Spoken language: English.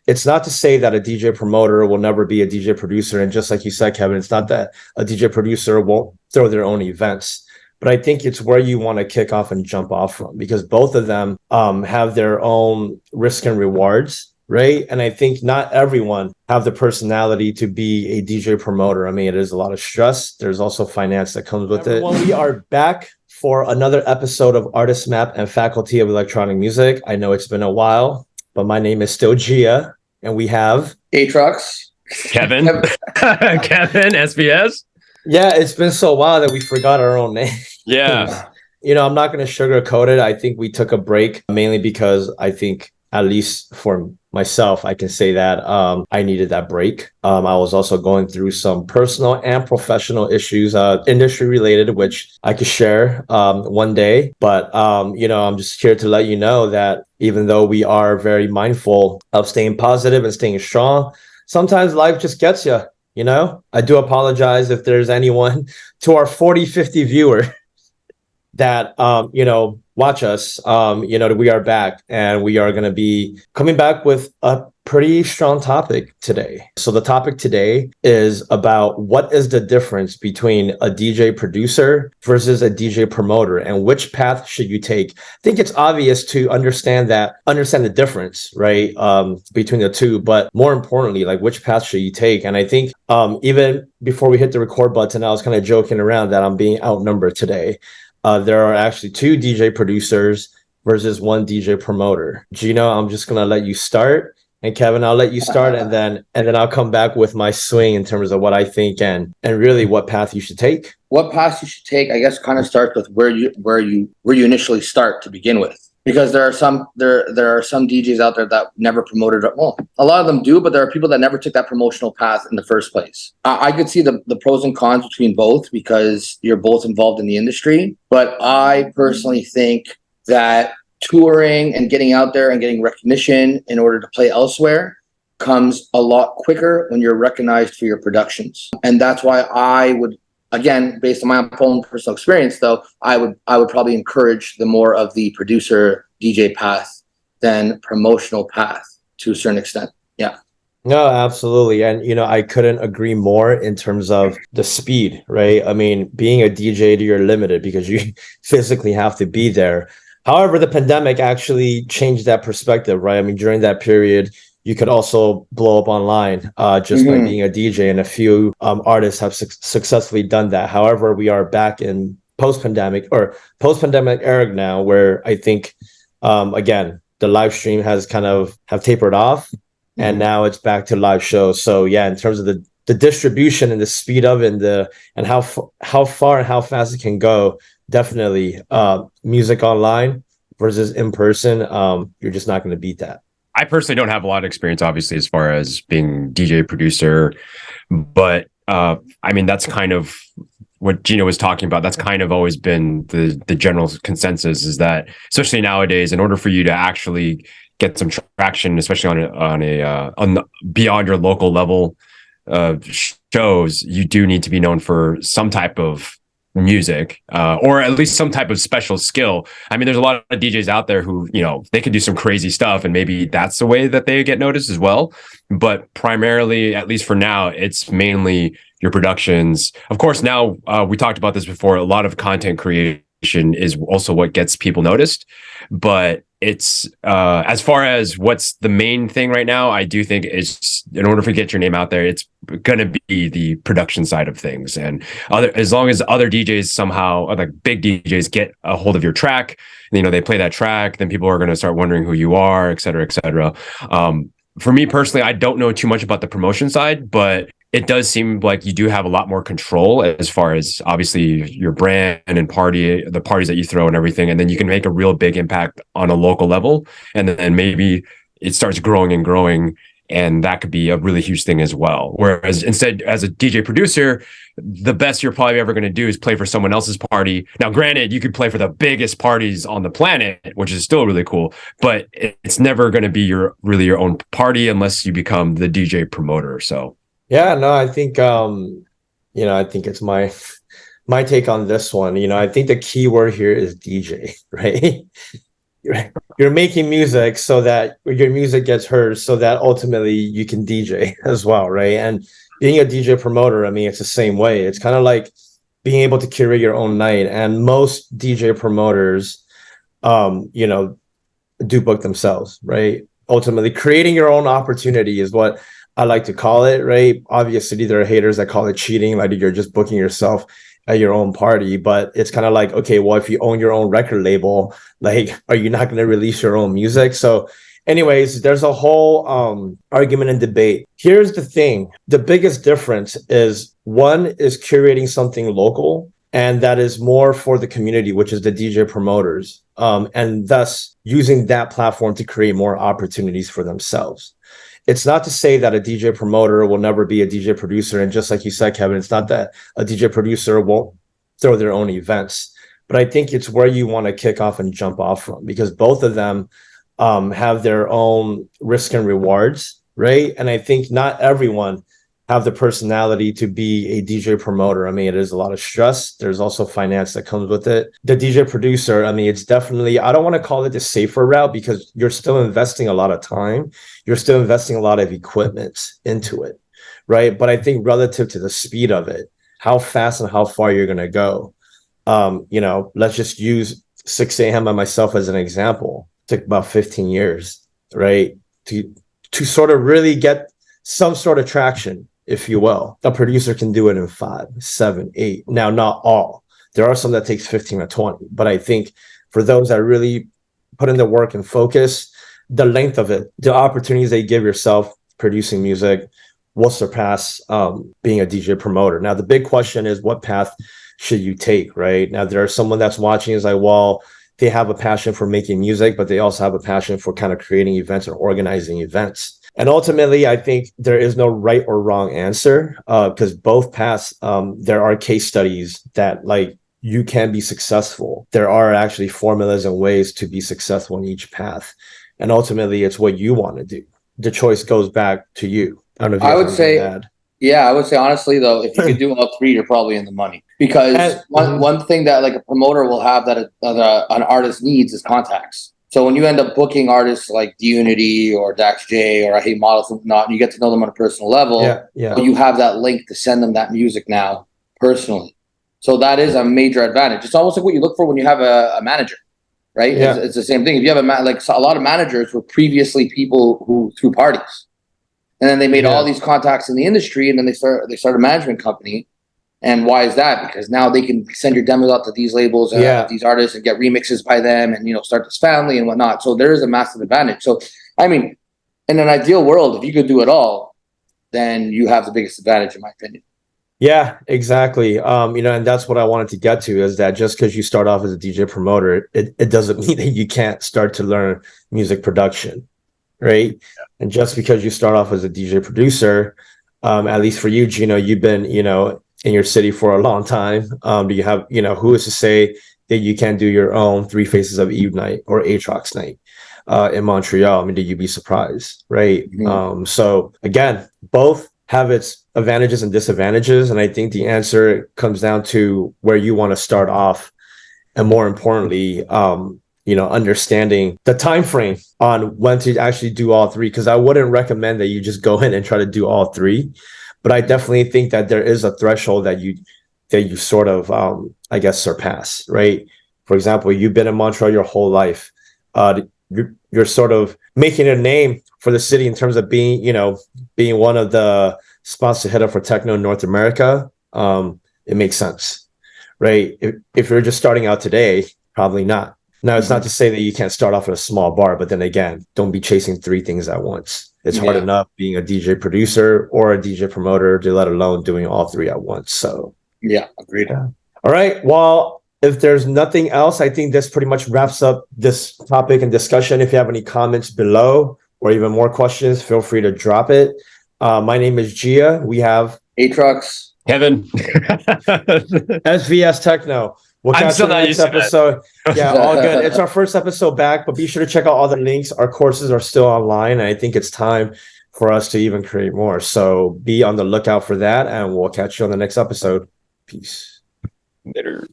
it's not to say that a DJ promoter will never be a DJ producer. And just like you said, Kevin, it's not that a DJ producer won't throw their own events. But I think it's where you want to kick off and jump off from, because both of them have their own risk and rewards, right? And I think not everyone have the personality to be a DJ promoter. I mean, it is a lot of stress. There's also finance that comes with it. We are back for another episode of Artist Map and Faculty of Electronic Music. I know it's been a while, but my name is still Gia, and we have Atrox, Kevin, Kevin, SBS. Yeah, it's been so while that we forgot our own name. Yeah. I'm not going to sugarcoat it. I think we took a break mainly because I think, at least for myself, I can say that I needed that break. I was also going through some personal and professional issues, industry related, which I could share one day. But, I'm just here to let you know that even though we are very mindful of staying positive and staying strong, sometimes life just gets you. I do apologize if there's anyone to our 40, 50 viewer that, watch us. We are back, and we are going to be coming back with a pretty strong topic today. So the topic today is about what is the difference between a DJ producer versus a DJ promoter, and which path should you take? I think it's obvious to understand the difference, right? Between the two, but more importantly, like, which path should you take? And I think even before we hit the record button, I was kind of joking around that I'm being outnumbered today. There are actually two DJ producers versus one DJ promoter. Gino, I'm just going to let you start. And Kevin, I'll let you start, and then I'll come back with my swing in terms of what I think and really what path you should take. What path you should take, I guess, kind of starts with where you initially start to begin with. Because there are some DJs out there that never promoted. Well, a lot of them do, but there are people that never took that promotional path in the first place. I could see the pros and cons between both because you're both involved in the industry. But I personally think that touring and getting out there and getting recognition in order to play elsewhere comes a lot quicker when you're recognized for your productions. And that's why I would, again, based on my own personal experience, though, I would probably encourage the more of the producer DJ path than promotional path to a certain extent. Yeah. No, absolutely. And, I couldn't agree more in terms of the speed, right? I mean, being a DJ, you're limited because you physically have to be there. However, the pandemic actually changed that perspective, right? I mean, during that period, you could also blow up online just by being a DJ, and a few artists have successfully done that. However, we are back in post-pandemic era now, where I think, again, the live stream has kind of have tapered off, and now it's back to live shows. So yeah, in terms of the distribution and the speed of it and how far and how fast it can go, definitely music online versus in person, you're just not going to beat that. I personally don't have a lot of experience, obviously, as far as being DJ producer, but I mean, that's kind of what Gino was talking about. That's kind of always been the general consensus, is that especially nowadays, in order for you to actually get some traction, especially on the beyond your local level shows, you do need to be known for some type of music or at least some type of special skill. I mean, there's a lot of DJs out there who, they can do some crazy stuff, and maybe that's the way that they get noticed as well. But primarily, at least for now, it's mainly your productions. Of course, now we talked about this before, a lot of content creation is also what gets people noticed. But it's as far as what's the main thing right now, I do think it's, in order for you to get your name out there, it's going to be the production side of things. And as long as other DJs somehow, like big DJs, get a hold of your track, they play that track, then people are going to start wondering who you are, et cetera, et cetera. For me personally, I don't know too much about the promotion side, but it does seem like you do have a lot more control as far as obviously your brand and the parties that you throw and everything. And then you can make a real big impact on a local level. And then maybe it starts growing and growing, and that could be a really huge thing as well. Whereas instead, as a DJ producer, the best you're probably ever going to do is play for someone else's party. Now, granted, you could play for the biggest parties on the planet, which is still really cool, but it's never going to be your own party unless you become the DJ promoter. So. Yeah, no, I think, I think it's my take on this one. I think the key word here is DJ, right? you're making music so that your music gets heard, so that ultimately you can DJ as well, right? And being a DJ promoter, I mean, it's the same way. It's kind of like being able to curate your own night. And most DJ promoters, you know, do book themselves, right? Ultimately, creating your own opportunity is what I like to call it, right? Obviously, there are haters that call it cheating, like you're just booking yourself at your own party. But it's kind of like, okay, well, if you own your own record label, like, are you not going to release your own music? So, anyways, there's a whole argument and debate. Here's the thing: the biggest difference is one is curating something local, and that is more for the community, which is the DJ promoters, and thus using that platform to create more opportunities for themselves. It's not to say that a DJ promoter will never be a DJ producer. And just like you said, Kevin, it's not that a DJ producer won't throw their own events. But I think it's where you want to kick off and jump off from, because both of them have their own risk and rewards, right? And I think not everyone have the personality to be a DJ promoter. I mean, it is a lot of stress. There's also finance that comes with it. The DJ producer, I mean, it's definitely, I don't want to call it the safer route, because you're still investing a lot of time. You're still investing a lot of equipment into it, right? But I think relative to the speed of it, how fast and how far you're going to go, you know, let's just use 6 a.m. and myself as an example. It took about 15 years, right? To sort of really get some sort of traction, if you will. A producer can do it in 5, 7, 8. Now, not all. There are some that takes 15 or 20. But I think for those that really put in the work and focus, the length of it, the opportunities they give yourself producing music will surpass being a DJ promoter. Now, the big question is, what path should you take, right? Now, there's someone that's watching is like, well, they have a passion for making music, but they also have a passion for kind of creating events and organizing events. And ultimately, I think there is no right or wrong answer, because both paths, there are case studies that like you can be successful. There are actually formulas and ways to be successful in each path. And ultimately, it's what you want to do. The choice goes back to you. I don't know if you I would say, yeah, I would say honestly though, if you could do all three, you're probably in the money. Because one thing that like a promoter will have that an artist needs is contacts. So when you end up booking artists like D-Unity or Dax J or Hey Models and whatnot, and you get to know them on a personal level, well, you have that link to send them that music now personally. So that is a major advantage. It's almost like what you look for when you have a manager, right? Yeah. It's the same thing. If you have like a lot of managers were previously people who threw parties, and then they made all these contacts in the industry, and then they started a management company. And why is that? Because now they can send your demos out to these labels and these artists and get remixes by them and, you know, start this family and whatnot. So there is a massive advantage. So, I mean, in an ideal world, if you could do it all, then you have the biggest advantage, in my opinion. Yeah, exactly. You know, and that's what I wanted to get to, is that just because you start off as a DJ promoter, it doesn't mean that you can't start to learn music production, right? Yeah. And just because you start off as a DJ producer, at least for you, Gino, you've been, you know, in your city for a long time. Do you have, you know, who is to say that you can't do your own Three Faces of Eve night or Atrox night in Montreal? I mean, did you be surprised, right? Mm-hmm. So again, both have its advantages and disadvantages. And I think the answer comes down to where you want to start off. And more importantly, you know, understanding the time frame on when to actually do all three. Because I wouldn't recommend that you just go in and try to do all three. But I definitely think that there is a threshold that you sort of, I guess, surpass, right? For example, you've been in Montreal your whole life. You're sort of making a name for the city in terms of being, you know, being one of the spots to hit up for techno in North America. It makes sense, right? If you're just starting out today, probably not. Now, it's not to say that you can't start off at a small bar, but then again, don't be chasing 3 things at once. It's hard enough being a DJ producer or a DJ promoter, to let alone doing all 3 at once. So, yeah, agreed. Yeah. All right. Well, if there's nothing else, I think this pretty much wraps up this topic and discussion. If you have any comments below or even more questions, feel free to drop it. My name is Gia. We have Atrox, Kevin, SVS Techno. We'll catch you in the next episode. Yeah, all good. It's our first episode back, but be sure to check out all the links. Our courses are still online, and I think it's time for us to even create more. So be on the lookout for that, and we'll catch you on the next episode. Peace. Later.